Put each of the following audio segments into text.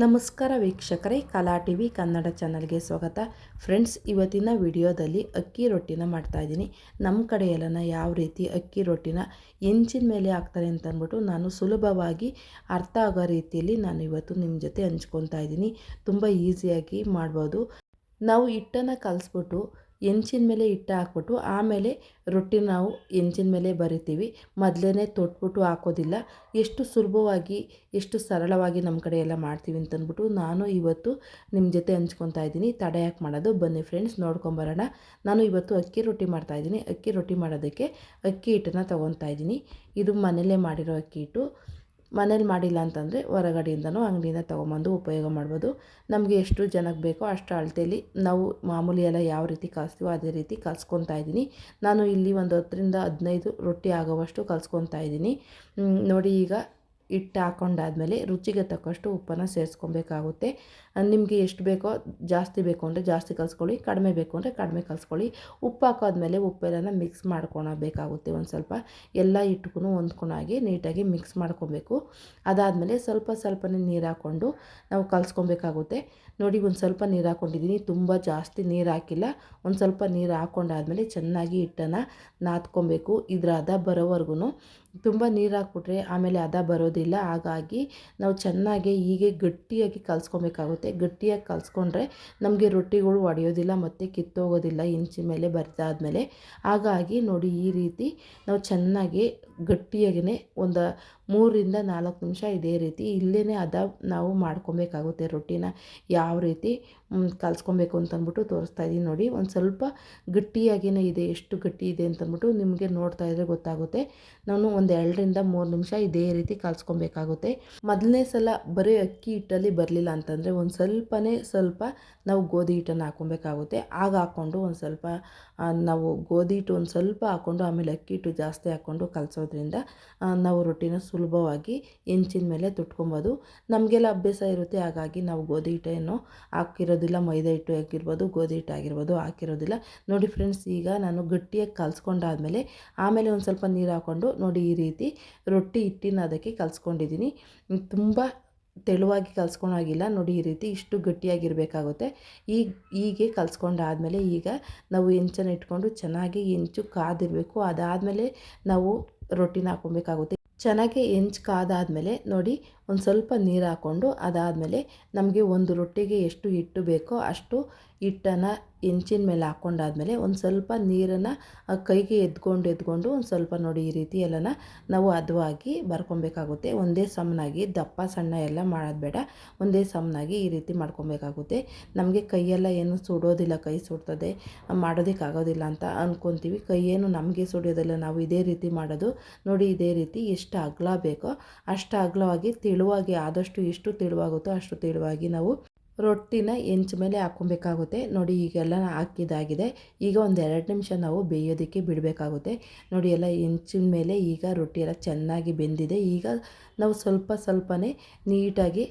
ನಮಸ್ಕಾರ ವೀಕ್ಷಕರೇ, ಕಲಾ ಟಿವಿ ಕನ್ನಡ ಚಾನಲ್ಗೆ ಸ್ವಾಗತ. ಫ್ರೆಂಡ್ಸ್, ಇವತ್ತಿನ ವಿಡಿಯೋದಲ್ಲಿ ಅಕ್ಕಿ ರೊಟ್ಟಿನ ಮಾಡ್ತಾಯಿದ್ದೀನಿ. ನಮ್ಮ ಕಡೆ ಎಲ್ಲ ಯಾವ ರೀತಿ ಅಕ್ಕಿ ರೊಟ್ಟಿನ ಹೆಂಚಿನ ಮೇಲೆ ಹಾಕ್ತಾರೆ ಅಂತ ಅಂದ್ಬಿಟ್ಟು ನಾನು ಸುಲಭವಾಗಿ ಅರ್ಥ ಆಗೋ ರೀತಿಯಲ್ಲಿ ನಾನು ಇವತ್ತು ನಿಮ್ಮ ಜೊತೆ ಹಂಚ್ಕೊತಾ ಇದ್ದೀನಿ. ತುಂಬ ಈಸಿಯಾಗಿ ಮಾಡ್ಬೋದು. ನಾವು ಹಿಟ್ಟನ್ನು ಕಲಿಸ್ಬಿಟ್ಟು ಹೆಂಚಿನ ಮೇಲೆ ಹಿಟ್ಟು ಹಾಕ್ಬಿಟ್ಟು ಆಮೇಲೆ ರೊಟ್ಟಿ ನಾವು ಹೆಂಚಿನ ಮೇಲೆ ಬರಿತೀವಿ. ಮೊದಲೇ ತೊಟ್ಬಿಟ್ಟು ಹಾಕೋದಿಲ್ಲ. ಎಷ್ಟು ಸುಲಭವಾಗಿ ಎಷ್ಟು ಸರಳವಾಗಿ ನಮ್ಮ ಕಡೆ ಎಲ್ಲ ಮಾಡ್ತೀವಿ ಅಂತಂದ್ಬಿಟ್ಟು ನಾನು ಇವತ್ತು ನಿಮ್ಮ ಜೊತೆ ಹಂಚ್ಕೊತಾ ಇದ್ದೀನಿ. ತಡ ಯಾಕೆ ಮಾಡೋದು, ಬನ್ನಿ ಫ್ರೆಂಡ್ಸ್ ನೋಡ್ಕೊಂಬರೋಣ. ನಾನು ಇವತ್ತು ಅಕ್ಕಿ ರೊಟ್ಟಿ ಮಾಡ್ತಾಯಿದ್ದೀನಿ. ಅಕ್ಕಿ ರೊಟ್ಟಿ ಮಾಡೋದಕ್ಕೆ ಅಕ್ಕಿ ಹಿಟ್ಟನ್ನು ತೊಗೊತಾ ಇದ್ದೀನಿ. ಇದು ಮನೆಯಲ್ಲೇ ಮಾಡಿರೋ ಅಕ್ಕಿ ಹಿಟ್ಟು. ಮನೇಲಿ ಮಾಡಿಲ್ಲ ಅಂತಂದರೆ ಹೊರಗಡೆಯಿಂದನೂ ಅಂಗಡಿಯಿಂದ ತೊಗೊಂಬಂದು ಉಪಯೋಗ ಮಾಡ್ಬೋದು. ನಮಗೆ ಎಷ್ಟು ಜನಕ್ಕೆ ಬೇಕೋ ಅಷ್ಟು ಅಳತೆಯಲ್ಲಿ ನಾವು ಮಾಮೂಲಿ ಎಲ್ಲ ಯಾವ ರೀತಿ ಕಲಿಸ್ತೀವೋ ಅದೇ ರೀತಿ ಕಲಿಸ್ಕೊತಾ ಇದ್ದೀನಿ. ನಾನು ಇಲ್ಲಿ ಒಂದು 10-15 ರೊಟ್ಟಿ ಆಗೋವಷ್ಟು ಕಲಿಸ್ಕೊತಾ ಇದ್ದೀನಿ. ನೋಡಿ, ಈಗ ಹಿಟ್ಟು ಹಾಕೊಂಡಾದ್ಮೇಲೆ ರುಚಿಗೆ ತಕ್ಕಷ್ಟು ಉಪ್ಪನ್ನು ಸೇರಿಸ್ಕೊಬೇಕಾಗುತ್ತೆ. ನಿಮಗೆ ಎಷ್ಟು ಬೇಕೋ, ಜಾಸ್ತಿ ಬೇಕು ಅಂದರೆ ಜಾಸ್ತಿ ಕಲಿಸ್ಕೊಳ್ಳಿ, ಕಡಿಮೆ ಬೇಕು ಅಂದರೆ ಕಡಿಮೆ ಕಲಿಸ್ಕೊಳ್ಳಿ. ಉಪ್ಪು ಹಾಕೋದ್ಮೇಲೆ ಉಪ್ಪೆಲ್ಲ ಮಿಕ್ಸ್ ಮಾಡ್ಕೊಳಬೇಕಾಗುತ್ತೆ. ಒಂದು ಸ್ವಲ್ಪ ಎಲ್ಲ ಹಿಟ್ಟುಗೂ ಹೊಂದ್ಕೊಳಾಗಿ ನೀಟಾಗಿ ಮಿಕ್ಸ್ ಮಾಡ್ಕೊಬೇಕು. ಅದಾದಮೇಲೆ ಸ್ವಲ್ಪನೇ ನೀರು ಹಾಕ್ಕೊಂಡು ನಾವು ಕಲಿಸ್ಕೊಬೇಕಾಗುತ್ತೆ. ನೋಡಿ, ಒಂದು ಸ್ವಲ್ಪ ನೀರು ಹಾಕ್ಕೊಂಡಿದ್ದೀನಿ, ತುಂಬ ಜಾಸ್ತಿ ನೀರು ಹಾಕಿಲ್ಲ. ಒಂದು ಸ್ವಲ್ಪ ನೀರು ಹಾಕ್ಕೊಂಡಾದ್ಮೇಲೆ ಚೆನ್ನಾಗಿ ಹಿಟ್ಟನ್ನು ನಾದ್ಕೊಬೇಕು. ಇದರ ಹದ ಬರೋವರೆಗೂ. ತುಂಬ ನೀರು ಹಾಕ್ಬಿಟ್ರೆ ಆಮೇಲೆ ಹದ ಬರೋದಿಲ್ಲ. ಹಾಗಾಗಿ ನಾವು ಚೆನ್ನಾಗಿ ಹೀಗೆ ಗಟ್ಟಿಯಾಗಿ ಕಲಿಸ್ಕೊಬೇಕಾಗುತ್ತೆ. ಗಟ್ಟಿಯಾಗಿ ಕಲಿಸ್ಕೊಂಡ್ರೆ ನಮಗೆ ರೊಟ್ಟಿಗಳು ಒಡೆಯೋದಿಲ್ಲ ಮತ್ತು ಕಿತ್ತೋಗೋದಿಲ್ಲ ಹೆಂಚಿನ ಮೇಲೆ ಬರೆದಾದ್ಮೇಲೆ. ಹಾಗಾಗಿ ನೋಡಿ, ಈ ರೀತಿ ನಾವು ಚೆನ್ನಾಗಿ ಗಟ್ಟಿಯಾಗಿಯೇ ಒಂದು 3-4 ನಿಮಿಷ ಇದೇ ರೀತಿ ಇಲ್ಲೇ ಹದ ನಾವು ಮಾಡ್ಕೊಬೇಕಾಗುತ್ತೆ. ರೊಟ್ಟಿನ ಯಾವ ರೀತಿ ಕಲಿಸ್ಕೊಬೇಕು ಅಂತಂದ್ಬಿಟ್ಟು ತೋರಿಸ್ತಾ ಇದ್ದೀನಿ. ನೋಡಿ, ಒಂದು ಸ್ವಲ್ಪ ಗಟ್ಟಿಯಾಗಿಯೇ ಇದೆ. ಎಷ್ಟು ಗಟ್ಟಿ ಇದೆ ಅಂತಂದ್ಬಿಟ್ಟು ನಿಮಗೆ ನೋಡ್ತಾ ಇದ್ದರೆ ಗೊತ್ತಾಗುತ್ತೆ. ನಾನು ಒಂದು 2-3 ನಿಮಿಷ ಇದೇ ರೀತಿ ಕಲಿಸ್ಕೊಬೇಕಾಗುತ್ತೆ. ಮೊದಲನೇ ಸಲ ಬರೀ ಅಕ್ಕಿ ಹಿಟ್ಟಲ್ಲಿ ಬರಲಿಲ್ಲ ಅಂತಂದರೆ ಒಂದು ಸ್ವಲ್ಪ ನಾವು ಗೋಧಿ ಹಿಟ್ಟನ್ನು ಹಾಕ್ಕೊಬೇಕಾಗುತ್ತೆ. ಆಗ ಹಾಕ್ಕೊಂಡು ಒಂದು ಸ್ವಲ್ಪ ನಾವು ಗೋಧಿ ಹಿಟ್ಟು ಒಂದು ಸ್ವಲ್ಪ ಹಾಕ್ಕೊಂಡು ಆಮೇಲೆ ಅಕ್ಕಿ ಹಿಟ್ಟು ಜಾಸ್ತಿ ಹಾಕ್ಕೊಂಡು ಕಲಿಸೋದ್ರಿಂದ ನಾವು ರೊಟ್ಟಿನ ಸುಲಭವಾಗಿ ಹೆಂಚಿನ ಮೇಲೆ ತುಟ್ಕೊಬೋದು. ನಮಗೆಲ್ಲ ಅಭ್ಯಾಸ ಇರುತ್ತೆ, ಹಾಗಾಗಿ ನಾವು ಗೋಧಿ ಹಿಟ್ಟೇನು ಹಾಕಿರೋದಿಲ್ಲ. ಮೈದಾ ಹಿಟ್ಟು ಆಗಿರ್ಬೋದು, ಗೋಧಿ ಹಿಟ್ಟು ಆಗಿರ್ಬೋದು ಹಾಕಿರೋದಿಲ್ಲ. ನೋಡಿ ಫ್ರೆಂಡ್ಸ್, ಈಗ ನಾನು ಗಟ್ಟಿಯಾಗಿ ಕಲಿಸ್ಕೊಂಡಾದ್ಮೇಲೆ ಆಮೇಲೆ ಒಂದು ಸ್ವಲ್ಪ ನೀರು ಹಾಕ್ಕೊಂಡು ನೋಡಿ ಈ ರೀತಿ ರೊಟ್ಟಿ ಹಿಟ್ಟಿನ ಅದಕ್ಕೆ ಕಲಿಸ್ಕೊಂಡಿದ್ದೀನಿ. ತುಂಬ ತೆಳುವಾಗಿ ಕಲಿಸ್ಕೊಳಾಗಿಲ್ಲ. ನೋಡಿ, ಈ ರೀತಿ ಇಷ್ಟು ಗಟ್ಟಿಯಾಗಿರಬೇಕಾಗುತ್ತೆ. ಹೀಗೆ ಕಲಿಸ್ಕೊಂಡಾದ್ಮೇಲೆ ಈಗ ನಾವು ಹೆಂಚನ್ನು ಇಟ್ಕೊಂಡು ಚೆನ್ನಾಗಿ ಹೆಂಚು ಕಾದಿರಬೇಕು. ಅದಾದಮೇಲೆ ನಾವು ರೊಟ್ಟಿನ ಹಾಕ್ಕೊಬೇಕಾಗುತ್ತೆ. ಚೆನ್ನಾಗಿ ಹೆಂಚು ಕಾದಾದಮೇಲೆ ನೋಡಿ, ಒಂದು ಸ್ವಲ್ಪ ನೀರು ಹಾಕ್ಕೊಂಡು ಅದಾದಮೇಲೆ ನಮಗೆ ಒಂದು ರೊಟ್ಟಿಗೆ ಎಷ್ಟು ಹಿಟ್ಟು ಬೇಕೋ ಅಷ್ಟು ಹಿಟ್ಟನ್ನು ಹೆಂಚಿನ ಮೇಲೆ ಹಾಕ್ಕೊಂಡಾದ್ಮೇಲೆ ಒಂದು ಸ್ವಲ್ಪ ನೀರನ್ನು ಕೈಗೆ ಎದ್ಕೊಂಡು ಒಂದು ಸ್ವಲ್ಪ ನೋಡಿ ಈ ರೀತಿ ಎಲ್ಲನ ನಾವು ಹದವಾಗಿ ಬರ್ಕೊಬೇಕಾಗುತ್ತೆ. ಒಂದೇ ಸಮನಾಗಿ ದಪ್ಪ ಸಣ್ಣ ಎಲ್ಲ ಮಾಡೋದು ಬೇಡ. ಒಂದೇ ಸಮನಾಗಿ ಈ ರೀತಿ ಮಾಡ್ಕೊಬೇಕಾಗುತ್ತೆ. ನಮಗೆ ಕೈಯೆಲ್ಲ ಏನು ಸುಡೋದಿಲ್ಲ, ಕೈ ಸುಡ್ತದೆ, ಮಾಡೋದಕ್ಕಾಗೋದಿಲ್ಲ ಅಂತ ಅಂದ್ಕೊತೀವಿ. ಕೈ ಏನು ನಮಗೆ ಸುಡೋದಿಲ್ಲ, ನಾವು ಇದೇ ರೀತಿ ಮಾಡೋದು. ನೋಡಿ, ಇದೇ ರೀತಿ ಎಷ್ಟು ಅಗಲ ಬೇಕೋ ಅಷ್ಟು ಅಗಲವಾಗಿ ತೆಳುವಾಗಿ, ಆದಷ್ಟು ಎಷ್ಟು ತೆಳುವಾಗುತ್ತೋ ಅಷ್ಟು ತೆಳುವಾಗಿ ನಾವು ರೊಟ್ಟಿನ ಹೆಂಚು ಮೇಲೆ ಹಾಕ್ಕೊಬೇಕಾಗುತ್ತೆ. ನೋಡಿ, ಈಗೆಲ್ಲ ಹಾಕಿದ್ದಾಗಿದೆ. ಈಗ ಒಂದು 2 ನಿಮಿಷ ನಾವು ಬೇಯೋದಕ್ಕೆ ಬಿಡಬೇಕಾಗುತ್ತೆ. ನೋಡಿ, ಎಲ್ಲ ಹೆಂಚಿನ ಮೇಲೆ ಈಗ ರೊಟ್ಟಿ ಎಲ್ಲ ಚೆನ್ನಾಗಿ ಬೆಂದಿದೆ. ಈಗ ನಾವು ಸ್ವಲ್ಪನೇ ನೀಟಾಗಿ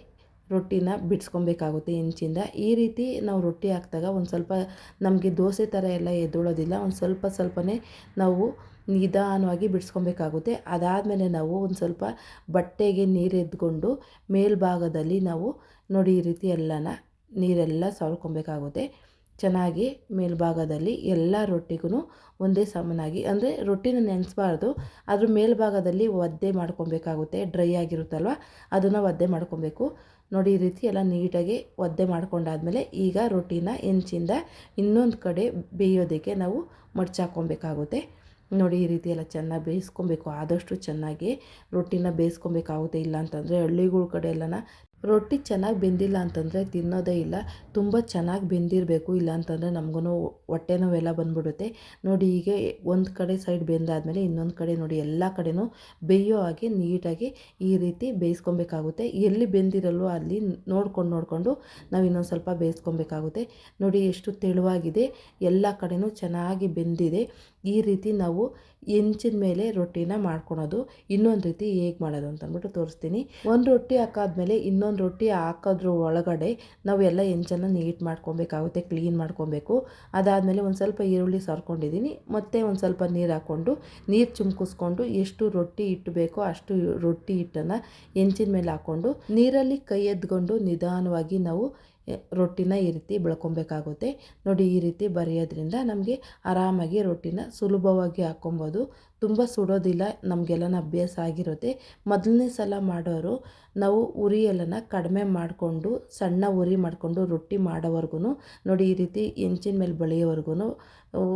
ರೊಟ್ಟಿನ ಬಿಡಿಸ್ಕೊಬೇಕಾಗುತ್ತೆ ಹೆಂಚಿಂದ. ಈ ರೀತಿ ನಾವು ರೊಟ್ಟಿ ಹಾಕಿದಾಗ ಒಂದು ಸ್ವಲ್ಪ ನಮಗೆ ದೋಸೆ ಥರ ಎಲ್ಲ ಎದ್ದೊಳೋದಿಲ್ಲ. ಒಂದು ಸ್ವಲ್ಪನೇ ನಾವು ನಿಧಾನವಾಗಿ ಬಿಡಿಸ್ಕೊಬೇಕಾಗುತ್ತೆ. ಅದಾದಮೇಲೆ ನಾವು ಒಂದು ಸ್ವಲ್ಪ ಬಟ್ಟೆಗೆ ನೀರು ಎದ್ಕೊಂಡು ಮೇಲ್ಭಾಗದಲ್ಲಿ ನಾವು ನೋಡಿ ಈ ರೀತಿ ನೀರೆಲ್ಲ ಸವರ್ಕೊಬೇಕಾಗುತ್ತೆ. ಚೆನ್ನಾಗಿ ಮೇಲ್ಭಾಗದಲ್ಲಿ ಎಲ್ಲ ರೊಟ್ಟಿಗೂ ಒಂದೇ ಸಮನಾಗಿ, ಅಂದರೆ ರೊಟ್ಟಿನ ನೆನೆಸ್ಬಾರ್ದು, ಅದ್ರ ಮೇಲ್ಭಾಗದಲ್ಲಿ ಒದ್ದೆ ಮಾಡ್ಕೊಬೇಕಾಗುತ್ತೆ. ಡ್ರೈ ಆಗಿರುತ್ತಲ್ವ, ಅದನ್ನು ಒದ್ದೆ ಮಾಡ್ಕೊಬೇಕು. ನೋಡಿ, ಈ ರೀತಿ ಎಲ್ಲ ನೀಟಾಗಿ ಒದ್ದೆ ಮಾಡ್ಕೊಂಡಾದ್ಮೇಲೆ ಈಗ ರೊಟ್ಟಿನ ಹೆಂಚಿಂದ ಇನ್ನೊಂದು ಕಡೆ ಬೇಯೋದಕ್ಕೆ ನಾವು ಮಡ್ಚಾಕೊಬೇಕಾಗುತ್ತೆ. ನೋಡಿ, ಈ ರೀತಿ ಎಲ್ಲ ಚೆನ್ನಾಗಿ ಬೇಯಿಸ್ಕೊಬೇಕು. ಆದಷ್ಟು ಚೆನ್ನಾಗಿ ರೊಟ್ಟಿನ ಬೇಯಿಸ್ಕೊಬೇಕಾಗುತ್ತೆ. ಇಲ್ಲ ಅಂತಂದರೆ ಹಳ್ಳಿಗಳ ಕಡೆ ಎಲ್ಲನ ರೊಟ್ಟಿ ಚೆನ್ನಾಗಿ ಬೆಂದಿಲ್ಲ ಅಂತಂದರೆ ತಿನ್ನೋದೇ ಇಲ್ಲ. ತುಂಬ ಚೆನ್ನಾಗಿ ಬೆಂದಿರಬೇಕು, ಇಲ್ಲ ಅಂತಂದರೆ ನಮಗೂ ಹೊಟ್ಟೆ ನೋವೆಲ್ಲ ಬಂದ್ಬಿಡುತ್ತೆ. ನೋಡಿ, ಹೀಗೆ ಒಂದು ಕಡೆ ಸೈಡ್ ಬೆಂದಾದಮೇಲೆ ಇನ್ನೊಂದು ಕಡೆ ನೋಡಿ ಎಲ್ಲ ಕಡೆನೂ ಬೇಯೋ ಹಾಗೆ ನೀಟಾಗಿ ಈ ರೀತಿ ಬೇಯಿಸ್ಕೊಬೇಕಾಗುತ್ತೆ. ಎಲ್ಲಿ ಬೆಂದಿರಲ್ವೋ ಅಲ್ಲಿ ನೋಡ್ಕೊಂಡು ನಾವು ಇನ್ನೊಂದು ಸ್ವಲ್ಪ ಬೇಯಿಸ್ಕೊಬೇಕಾಗುತ್ತೆ. ನೋಡಿ, ಎಷ್ಟು ತೆಳುವಾಗಿದೆ, ಎಲ್ಲ ಕಡೆನೂ ಚೆನ್ನಾಗಿ ಬೆಂದಿದೆ. ಈ ರೀತಿ ನಾವು ಹೆಂಚಿನ ಮೇಲೆ ರೊಟ್ಟಿನ ಮಾಡ್ಕೊಳೋದು. ಇನ್ನೊಂದು ರೀತಿ ಹೇಗೆ ಮಾಡೋದು ಅಂತ ಅಂದ್ಬಿಟ್ಟು ತೋರಿಸ್ತೀನಿ. ಒಂದು ರೊಟ್ಟಿ ಹಾಕಾದ್ಮೇಲೆ ಇನ್ನೊಂದು ರೊಟ್ಟಿ ಹಾಕೋದ್ರ ಒಳಗಡೆ ನಾವು ಎಲ್ಲ ಹೆಂಚನ್ನು ನೀಟ್ ಮಾಡ್ಕೊಬೇಕಾಗುತ್ತೆ, ಕ್ಲೀನ್ ಮಾಡ್ಕೊಬೇಕು. ಅದಾದಮೇಲೆ ಒಂದು ಸ್ವಲ್ಪ ಈರುಳ್ಳಿ ಸರ್ಕೊಂಡಿದ್ದೀನಿ, ಮತ್ತು ಒಂದು ಸ್ವಲ್ಪ ನೀರು ಹಾಕ್ಕೊಂಡು ನೀರು ಚಿಮ್ಕಿಸ್ಕೊಂಡು ಎಷ್ಟು ರೊಟ್ಟಿ ಹಿಟ್ಟು ಬೇಕೋ ಅಷ್ಟು ರೊಟ್ಟಿ ಹಿಟ್ಟನ್ನು ಹೆಂಚಿನ ಮೇಲೆ ಹಾಕ್ಕೊಂಡು ನೀರಲ್ಲಿ ಕೈ ಎದ್ಕೊಂಡು ನಿಧಾನವಾಗಿ ನಾವು ರೊಟ್ಟಿನ ಈ ರೀತಿ ಬೆಳ್ಕೊಬೇಕಾಗುತ್ತೆ. ನೋಡಿ, ಈ ರೀತಿ ಬರೆಯೋದ್ರಿಂದ ನಮಗೆ ಆರಾಮಾಗಿ ರೊಟ್ಟಿನ ಸುಲಭವಾಗಿ ಹಾಕ್ಕೊಬೋದು. ತುಂಬ ಸುಡೋದಿಲ್ಲ, ನಮಗೆಲ್ಲನ ಅಭ್ಯಾಸ ಆಗಿರುತ್ತೆ. ಮೊದಲನೇ ಸಲ ಮಾಡೋರು ನಾವು ಉರಿಯೆಲ್ಲನ ಕಡಿಮೆ ಮಾಡಿಕೊಂಡು ಸಣ್ಣ ಉರಿ ಮಾಡಿಕೊಂಡು ರೊಟ್ಟಿ ಮಾಡೋವರೆಗೂ ನೋಡಿ, ಈ ರೀತಿ ಹೆಂಚಿನ ಮೇಲೆ ಬಳಿಯೋವರೆಗೂ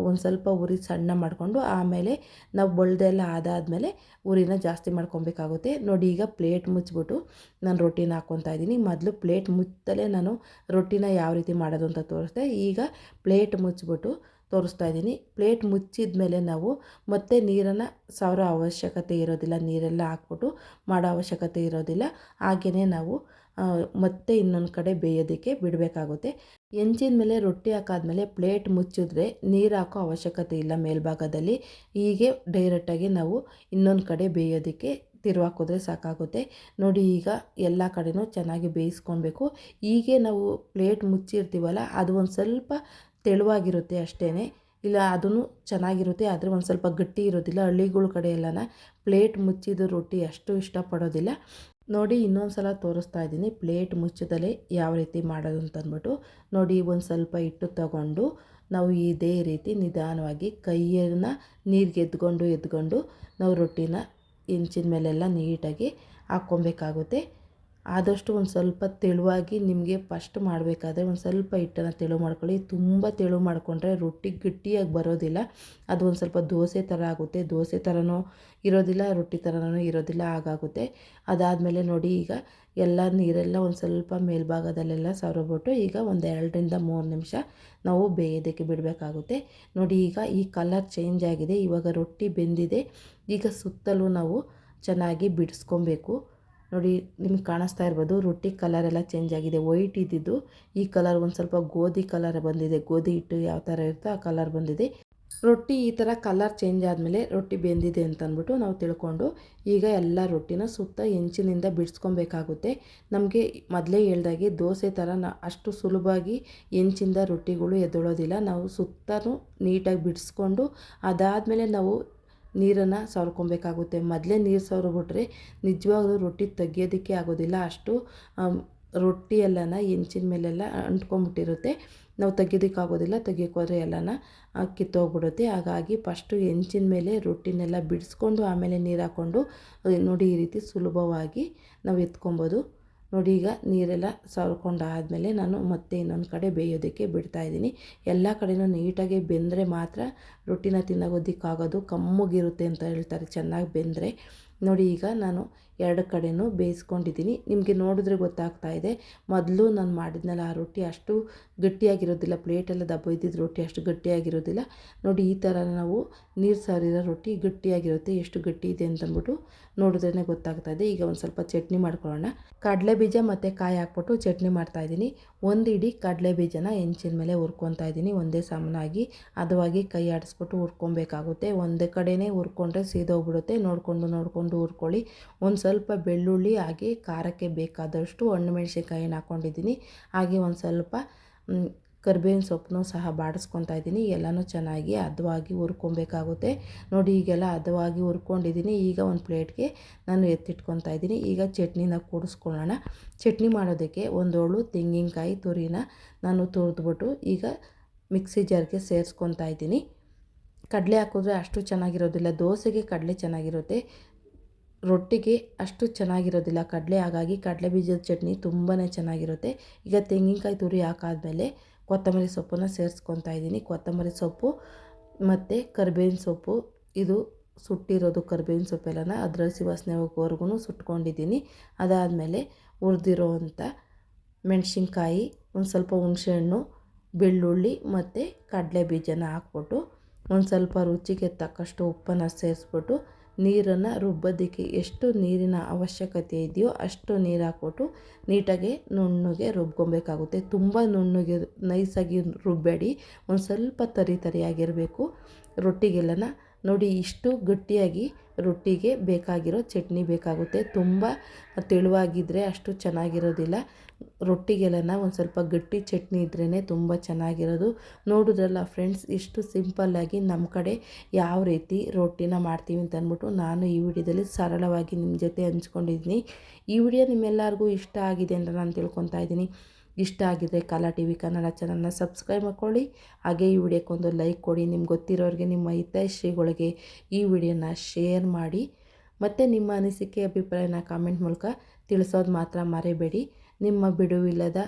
ಒಂದು ಸ್ವಲ್ಪ ಉರಿ ಸಣ್ಣ ಮಾಡಿಕೊಂಡು ಆಮೇಲೆ ನಾವು ಬಳ್ದೆಲ್ಲ ಆದಾದಮೇಲೆ ಉರಿನ ಜಾಸ್ತಿ ಮಾಡ್ಕೊಬೇಕಾಗುತ್ತೆ. ನೋಡಿ, ಈಗ ಪ್ಲೇಟ್ ಮುಚ್ಚಿಬಿಟ್ಟು ನಾನು ರೊಟ್ಟಿನ ಹಾಕ್ಕೊತಾ ಇದ್ದೀನಿ. ಮೊದಲು ಪ್ಲೇಟ್ ಮುಚ್ಚಲೇ ನಾನು ರೊಟ್ಟಿನ ಯಾವ ರೀತಿ ಮಾಡೋದು ಅಂತ ತೋರಿಸ್ದೆ. ಈಗ ಪ್ಲೇಟ್ ಮುಚ್ಚಿಬಿಟ್ಟು ತೋರಿಸ್ತಾ ಇದ್ದೀನಿ. ಪ್ಲೇಟ್ ಮುಚ್ಚಿದ ಮೇಲೆ ನಾವು ಮತ್ತೆ ನೀರನ್ನು ಸವರೋ ಅವಶ್ಯಕತೆ ಇರೋದಿಲ್ಲ, ನೀರೆಲ್ಲ ಹಾಕ್ಬಿಟ್ಟು ಮಾಡೋ ಅವಶ್ಯಕತೆ ಇರೋದಿಲ್ಲ. ಹಾಗೆಯೇ ನಾವು ಮತ್ತೆ ಇನ್ನೊಂದು ಕಡೆ ಬೇಯೋದಕ್ಕೆ ಬಿಡಬೇಕಾಗುತ್ತೆ. ಹೆಂಚಿನ ಮೇಲೆ ರೊಟ್ಟಿ ಹಾಕಾದ್ಮೇಲೆ ಪ್ಲೇಟ್ ಮುಚ್ಚಿದ್ರೆ ನೀರು ಹಾಕೋ ಅವಶ್ಯಕತೆ ಇಲ್ಲ ಮೇಲ್ಭಾಗದಲ್ಲಿ. ಹೀಗೆ ಡೈರೆಕ್ಟಾಗಿ ನಾವು ಇನ್ನೊಂದು ಕಡೆ ಬೇಯೋದಕ್ಕೆ ತಿರುವಾಕಿದ್ರೆ ಸಾಕಾಗುತ್ತೆ. ನೋಡಿ, ಈಗ ಎಲ್ಲ ಕಡೆನೂ ಚೆನ್ನಾಗಿ ಬೇಯಿಸ್ಕೊಳ್ಬೇಕು. ಹೀಗೆ ನಾವು ಪ್ಲೇಟ್ ಮುಚ್ಚಿರ್ತೀವಲ್ಲ, ಅದು ಒಂದು ಸ್ವಲ್ಪ ತೆಳುವಾಗಿರುತ್ತೆ ಅಷ್ಟೇ, ಇಲ್ಲ ಅದೂ ಚೆನ್ನಾಗಿರುತ್ತೆ, ಆದರೆ ಒಂದು ಸ್ವಲ್ಪ ಗಟ್ಟಿ ಇರೋದಿಲ್ಲ. ಹಳ್ಳಿಗಳ ಕಡೆ ಎಲ್ಲನ ಪ್ಲೇಟ್ ಮುಚ್ಚಿದ ರೊಟ್ಟಿ ಅಷ್ಟು ಇಷ್ಟಪಡೋದಿಲ್ಲ. ನೋಡಿ, ಇನ್ನೊಂದು ಸಲ ತೋರಿಸ್ತಾ ಇದ್ದೀನಿ ಪ್ಲೇಟ್ ಮುಚ್ಚದಲ್ಲೇ ಯಾವ ರೀತಿ ಮಾಡೋದು ಅಂತಂದ್ಬಿಟ್ಟು. ನೋಡಿ, ಒಂದು ಸ್ವಲ್ಪ ಹಿಟ್ಟು ತಗೊಂಡು ನಾವು ಇದೇ ರೀತಿ ನಿಧಾನವಾಗಿ ಕೈಯನ್ನು ನೀರಿಗೆ ಎದ್ಕೊಂಡು ನಾವು ರೊಟ್ಟಿನ ಹೆಂಚಿನ ಮೇಲೆಲ್ಲ ನೀಟಾಗಿ ಹಾಕ್ಕೊಬೇಕಾಗುತ್ತೆ. ಆದಷ್ಟು ಒಂದು ಸ್ವಲ್ಪ ತೆಳುವಾಗಿ ನಿಮಗೆ ಫಸ್ಟ್ ಮಾಡಬೇಕಾದ್ರೆ ಒಂದು ಸ್ವಲ್ಪ ಹಿಟ್ಟನ್ನು ತೆಳು ಮಾಡ್ಕೊಳ್ಳಿ. ತುಂಬ ತೆಳು ಮಾಡಿಕೊಂಡ್ರೆ ರೊಟ್ಟಿ ಗಟ್ಟಿಯಾಗಿ ಬರೋದಿಲ್ಲ, ಅದು ಒಂದು ಸ್ವಲ್ಪ ದೋಸೆ ಥರ ಆಗುತ್ತೆ. ದೋಸೆ ಥರನೂ ಇರೋದಿಲ್ಲ, ರೊಟ್ಟಿ ಥರನೂ ಇರೋದಿಲ್ಲ, ಹಾಗಾಗುತ್ತೆ. ಅದಾದಮೇಲೆ ನೋಡಿ, ಈಗ ಎಲ್ಲ ನೀರೆಲ್ಲ ಒಂದು ಸ್ವಲ್ಪ ಮೇಲ್ಭಾಗದಲ್ಲೆಲ್ಲ ಸವರಬಿಟ್ಟು ಈಗ ಒಂದು 2-3 ನಿಮಿಷ ನಾವು ಬೇಯೋದಕ್ಕೆ ಬಿಡಬೇಕಾಗುತ್ತೆ. ನೋಡಿ, ಈಗ ಈ ಕಲರ್ ಚೇಂಜ್ ಆಗಿದೆ, ಇವಾಗ ರೊಟ್ಟಿ ಬೆಂದಿದೆ. ಈಗ ಸುತ್ತಲೂ ನಾವು ಚೆನ್ನಾಗಿ ಬಿಡಿಸ್ಕೊಬೇಕು. ನೋಡಿ, ನಿಮ್ಗೆ ಕಾಣಿಸ್ತಾ ಇರ್ಬೋದು ರೊಟ್ಟಿ ಕಲರೆಲ್ಲ ಚೇಂಜ್ ಆಗಿದೆ. ವೈಟ್ ಇದ್ದಿದ್ದು ಈ ಕಲರ್ ಒಂದು ಸ್ವಲ್ಪ ಗೋಧಿ ಕಲರ್ ಬಂದಿದೆ. ಗೋಧಿ ಹಿಟ್ಟು ಯಾವ ಥರ ಇರುತ್ತೋ ಆ ಕಲರ್ ಬಂದಿದೆ. ರೊಟ್ಟಿ ಈ ಥರ ಕಲರ್ ಚೇಂಜ್ ಆದಮೇಲೆ ರೊಟ್ಟಿ ಬೆಂದಿದೆ ಅಂತಂದ್ಬಿಟ್ಟು ನಾವು ತಿಳ್ಕೊಂಡು ಈಗ ಎಲ್ಲ ರೊಟ್ಟಿನ ಸುತ್ತ ಹೆಂಚಿನಿಂದ ಬಿಡಿಸ್ಕೊಬೇಕಾಗುತ್ತೆ. ನಮಗೆ ಮೊದಲೇ ಹೇಳ್ದಾಗೆ ದೋಸೆ ಥರ ಅಷ್ಟು ಸುಲಭವಾಗಿ ಹೆಂಚಿಂದ ರೊಟ್ಟಿಗಳು ಎದ್ದೊಳೋದಿಲ್ಲ. ನಾವು ಸುತ್ತಲೂ ನೀಟಾಗಿ ಬಿಡಿಸ್ಕೊಂಡು ಅದಾದಮೇಲೆ ನಾವು ನೀರನ್ನು ಸವರ್ಕೊಬೇಕಾಗುತ್ತೆ. ಮೊದಲೇ ನೀರು ಸವರ್ಬಿಟ್ರೆ ನಿಜವಾಗ್ಲೂ ರೊಟ್ಟಿ ತೆಗಿಯೋದಕ್ಕೆ ಆಗೋದಿಲ್ಲ. ಅಷ್ಟು ರೊಟ್ಟಿ ಎಲ್ಲನ ಹೆಂಚಿನ ಮೇಲೆಲ್ಲ ಅಂಟ್ಕೊಂಡ್ಬಿಟ್ಟಿರುತ್ತೆ. ನಾವು ತೆಗಿಯೋದಕ್ಕಾಗೋದಿಲ್ಲ, ತೆಗಿಯೋಕ್ಕೋದ್ರೆ ಎಲ್ಲನ ಕಿತ್ತೋಗ್ಬಿಡುತ್ತೆ. ಹಾಗಾಗಿ ಫಸ್ಟು ಹೆಂಚಿನ ಮೇಲೆ ರೊಟ್ಟಿನೆಲ್ಲ ಬಿಡಿಸ್ಕೊಂಡು ಆಮೇಲೆ ನೀರು ಹಾಕ್ಕೊಂಡು ನೋಡಿ, ಈ ರೀತಿ ಸುಲಭವಾಗಿ ನಾವು ಎತ್ಕೊಬೋದು. ನೋಡಿ, ಈಗ ನೀರೆಲ್ಲ ಸವರ್ಕೊಂಡಾದಮೇಲೆ ನಾನು ಮತ್ತೆ ಇನ್ನೊಂದು ಕಡೆ ಬೇಯೋದಕ್ಕೆ ಬಿಡ್ತಾಯಿದ್ದೀನಿ. ಎಲ್ಲ ಕಡೆಯೂ ನೀಟಾಗಿ ಬೆಂದರೆ ಮಾತ್ರ ರೊಟ್ಟಿನ ತಿನ್ನೋದಕ್ಕಾಗೋದು. ಕಮ್ಮಗಿರುತ್ತೆ ಅಂತ ಹೇಳ್ತಾರೆ ಚೆನ್ನಾಗಿ ಬೆಂದರೆ. ನೋಡಿ, ಈಗ ನಾನು 2 ಕಡೆಯೂ ಬೇಯಿಸ್ಕೊಂಡಿದ್ದೀನಿ. ನಿಮಗೆ ನೋಡಿದ್ರೆ ಗೊತ್ತಾಗ್ತಾ ಇದೆ. ಮೊದಲು ನಾನು ಮಾಡಿದ್ನಲ್ಲ ಆ ರೊಟ್ಟಿ ಅಷ್ಟು ಗಟ್ಟಿಯಾಗಿರೋದಿಲ್ಲ, ಪ್ಲೇಟೆಲ್ಲ ದಬ್ಬ ಇದ್ದಿದ್ದು ರೊಟ್ಟಿ ಅಷ್ಟು ಗಟ್ಟಿಯಾಗಿರೋದಿಲ್ಲ. ನೋಡಿ, ಈ ಥರ ನಾವು ನೀರು ಸಾರಿರೋ ರೊಟ್ಟಿ ಗಟ್ಟಿಯಾಗಿರುತ್ತೆ. ಎಷ್ಟು ಗಟ್ಟಿ ಇದೆ ಅಂತಂದ್ಬಿಟ್ಟು ನೋಡಿದ್ರೇ ಗೊತ್ತಾಗ್ತಾ ಇದೆ. ಈಗ ಒಂದು ಸ್ವಲ್ಪ ಚಟ್ನಿ ಮಾಡ್ಕೊಳ್ಳೋಣ. ಕಡಲೆ ಬೀಜ ಮತ್ತು ಕಾಯಿ ಹಾಕ್ಬಿಟ್ಟು ಚಟ್ನಿ ಮಾಡ್ತಾಯಿದ್ದೀನಿ. ಒಂದು ಇಡೀ ಕಡಲೆ ಬೀಜನ ಹೆಂಚಿನ ಮೇಲೆ ಹುರ್ಕೊತಾ ಇದ್ದೀನಿ. ಒಂದೇ ಸಮನಾಗಿ ಹದವಾಗಿ ಕೈ ಆಡಿಸ್ಬಿಟ್ಟು ಹುರ್ಕೊಬೇಕಾಗುತ್ತೆ. ಒಂದೇ ಕಡೆಯೇ ಹುರ್ಕೊಂಡ್ರೆ ಸೀದೋಗ್ಬಿಡುತ್ತೆ. ನೋಡಿಕೊಂಡು ಹುರ್ಕೊಳ್ಳಿ. ಒಂದು ಸ್ವಲ್ಪ ಬೆಳ್ಳುಳ್ಳಿ ಹಾಗೆ ಖಾರಕ್ಕೆ ಬೇಕಾದಷ್ಟು ಹಣ್ಣುಮೆಣಸಿನ್ಕಾಯಿನ ಹಾಕ್ಕೊಂಡಿದ್ದೀನಿ. ಹಾಗೆ ಒಂದು ಸ್ವಲ್ಪ ಕರಿಬೇವಿನ ಸೊಪ್ಪನ್ನು ಸಹ ಬಾಡಿಸ್ಕೊತಾ ಇದ್ದೀನಿ. ಎಲ್ಲನೂ ಚೆನ್ನಾಗಿ ಹದವಾಗಿ ಹುರ್ಕೊಬೇಕಾಗುತ್ತೆ. ನೋಡಿ, ಈಗೆಲ್ಲ ಹದವಾಗಿ ಹುರ್ಕೊಂಡಿದ್ದೀನಿ. ಈಗ ಒಂದು ಪ್ಲೇಟ್ಗೆ ನಾನು ಎತ್ತಿಟ್ಕೊತಾ ಇದ್ದೀನಿ. ಈಗ ಚಟ್ನಿನ ಕೂಡಿಸ್ಕೊಳ್ಳೋಣ. ಚಟ್ನಿ ಮಾಡೋದಕ್ಕೆ ಒಂದೋಳು ತೆಂಗಿನಕಾಯಿ ತುರಿನ ನಾನು ತುರಿದ್ಬಿಟ್ಟು ಈಗ ಮಿಕ್ಸಿ ಜಾರ್ಗೆ ಸೇರಿಸ್ಕೊತಾ ಇದ್ದೀನಿ. ಕಡಲೆ ಹಾಕಿದ್ರೆ ಅಷ್ಟು ಚೆನ್ನಾಗಿರೋದಿಲ್ಲ. ದೋಸೆಗೆ ಕಡಲೆ ಚೆನ್ನಾಗಿರುತ್ತೆ, ರೊಟ್ಟಿಗೆ ಅಷ್ಟು ಚೆನ್ನಾಗಿರೋದಿಲ್ಲ ಕಡಲೆ. ಹಾಗಾಗಿ ಕಡಲೆ ಬೀಜದ ಚಟ್ನಿ ತುಂಬಾ ಚೆನ್ನಾಗಿರುತ್ತೆ. ಈಗ ತೆಂಗಿನಕಾಯಿ ತುರಿ ಹಾಕಾದ್ಮೇಲೆ ಕೊತ್ತಂಬರಿ ಸೊಪ್ಪನ್ನು ಸೇರಿಸ್ಕೊತಾ ಇದ್ದೀನಿ. ಕೊತ್ತಂಬರಿ ಸೊಪ್ಪು ಮತ್ತು ಕರಿಬೇವಿನ ಸೊಪ್ಪು, ಇದು ಸುಟ್ಟಿರೋದು ಕರಿಬೇವಿನ ಸೊಪ್ಪೆಲ್ಲನ ಅದರ ಹಸಿ ವಾಸನೆ ಹೋಗೋವರೆಗೂ ಸುಟ್ಕೊಂಡಿದ್ದೀನಿ. ಅದಾದಮೇಲೆ ಹುರಿದಿರೋವಂಥ ಮೆಣಸಿನ್ಕಾಯಿ, ಒಂದು ಸ್ವಲ್ಪ ಹುಣಸೆಹಣ್ಣು, ಬೆಳ್ಳುಳ್ಳಿ ಮತ್ತು ಕಡಲೆ ಬೀಜನ ಹಾಕ್ಬಿಟ್ಟು ಒಂದು ಸ್ವಲ್ಪ ರುಚಿಗೆ ತಕ್ಕಷ್ಟು ಉಪ್ಪನ್ನು ಸೇರಿಸ್ಬಿಟ್ಟು ನೀರನ್ನು ರುಬ್ಬೋದಕ್ಕೆ ಎಷ್ಟು ನೀರಿನ ಅವಶ್ಯಕತೆ ಇದೆಯೋ ಅಷ್ಟು ನೀರು ಹಾಕ್ಬಿಟ್ಟು ನೀಟಾಗಿ ನುಣ್ಣಗೆ ರುಬ್ಕೊಬೇಕಾಗುತ್ತೆ. ತುಂಬ ನುಣ್ಣಗೆ ನೈಸಾಗಿ ರುಬ್ಬೇಡಿ, ಒಂದು ಸ್ವಲ್ಪ ತರಿಯಾಗಿರಬೇಕು. ರೊಟ್ಟಿಗೆಲ್ಲನ ನೋಡಿ ಇಷ್ಟು ಗಟ್ಟಿಯಾಗಿ ರೊಟ್ಟಿಗೆ ಬೇಕಾಗಿರೋ ಚಟ್ನಿ ಬೇಕಾಗುತ್ತೆ. ತುಂಬ ತೆಳುವಾಗಿದ್ದರೆ ಅಷ್ಟು ಚೆನ್ನಾಗಿರೋದಿಲ್ಲ. ರೊಟ್ಟಿಗೆಲ್ಲ ಒಂದು ಸ್ವಲ್ಪ ಗಟ್ಟಿ ಚಟ್ನಿ ಇದ್ರೇ ತುಂಬ ಚೆನ್ನಾಗಿರೋದು. ನೋಡಿದ್ರಲ್ಲ ಫ್ರೆಂಡ್ಸ್, ಇಷ್ಟು ಸಿಂಪಲ್ಲಾಗಿ ನಮ್ಮ ಕಡೆ ಯಾವ ರೀತಿ ರೊಟ್ಟಿನ ಮಾಡ್ತೀವಿ ಅಂತ ಅಂದ್ಬಿಟ್ಟು ನಾನು ಈ ವಿಡಿಯೋದಲ್ಲಿ ಸರಳವಾಗಿ ನಿಮ್ಮ ಜೊತೆ ಹಂಚ್ಕೊಂಡಿದ್ದೀನಿ. ಈ ವಿಡಿಯೋ ನಿಮ್ಮೆಲ್ಲರಿಗೂ ಇಷ್ಟ ಆಗಿದೆ ಅಂತ ನಾನು ತಿಳ್ಕೊತಾ ಇದ್ದೀನಿ. ಇಷ್ಟ ಆಗಿದ್ರೆ ಕಲಾ ಟಿ ವಿ ಕನ್ನಡ ಚಾನಲ್ನ ಸಬ್ಸ್ಕ್ರೈಬ್ ಮಾಡ್ಕೊಳ್ಳಿ. ಹಾಗೆ ಈ ವಿಡಿಯೋಕ್ಕೊಂದು ಲೈಕ್ ಕೊಡಿ. ನಿಮ್ಗೆ ಗೊತ್ತಿರೋರಿಗೆ, ನಿಮ್ಮ ಹಿತೈಷಿಗಳಿಗೆ ಈ ವಿಡಿಯೋನ ಶೇರ್ ಮಾಡಿ. ಮತ್ತು ನಿಮ್ಮ ಅನಿಸಿಕೆ ಅಭಿಪ್ರಾಯನ ಕಾಮೆಂಟ್ ಮೂಲಕ ತಿಳಿಸೋದು ಮಾತ್ರ ಮರಿಬೇಡಿ. ನಿಮ್ಮ ಬಿಡುವಿಲ್ಲದ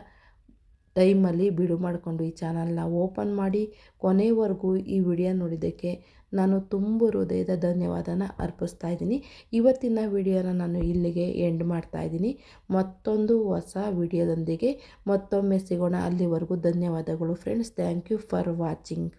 ಟೈಮಲ್ಲಿ ಬಿಡು ಮಾಡಿಕೊಂಡು ಈ ಚಾನಲ್ನ ಓಪನ್ ಮಾಡಿ ಕೊನೆವರೆಗೂ ಈ ವಿಡಿಯೋ ನೋಡಿದ್ದಕ್ಕೆ ನಾನು ತುಂಬ ಹೃದಯದ ಧನ್ಯವಾದನ ಅರ್ಪಿಸ್ತಾ ಇದ್ದೀನಿ. ಇವತ್ತಿನ ವಿಡಿಯೋನ ನಾನು ಇಲ್ಲಿಗೆ ಎಂಡ್ ಮಾಡ್ತಾ ಇದ್ದೀನಿ. ಮತ್ತೊಂದು ಹೊಸ ವಿಡಿಯೋದೊಂದಿಗೆ ಮತ್ತೊಮ್ಮೆ ಸಿಗೋಣ. ಅಲ್ಲಿವರೆಗೂ ಧನ್ಯವಾದಗಳು friends. Thank you for watching.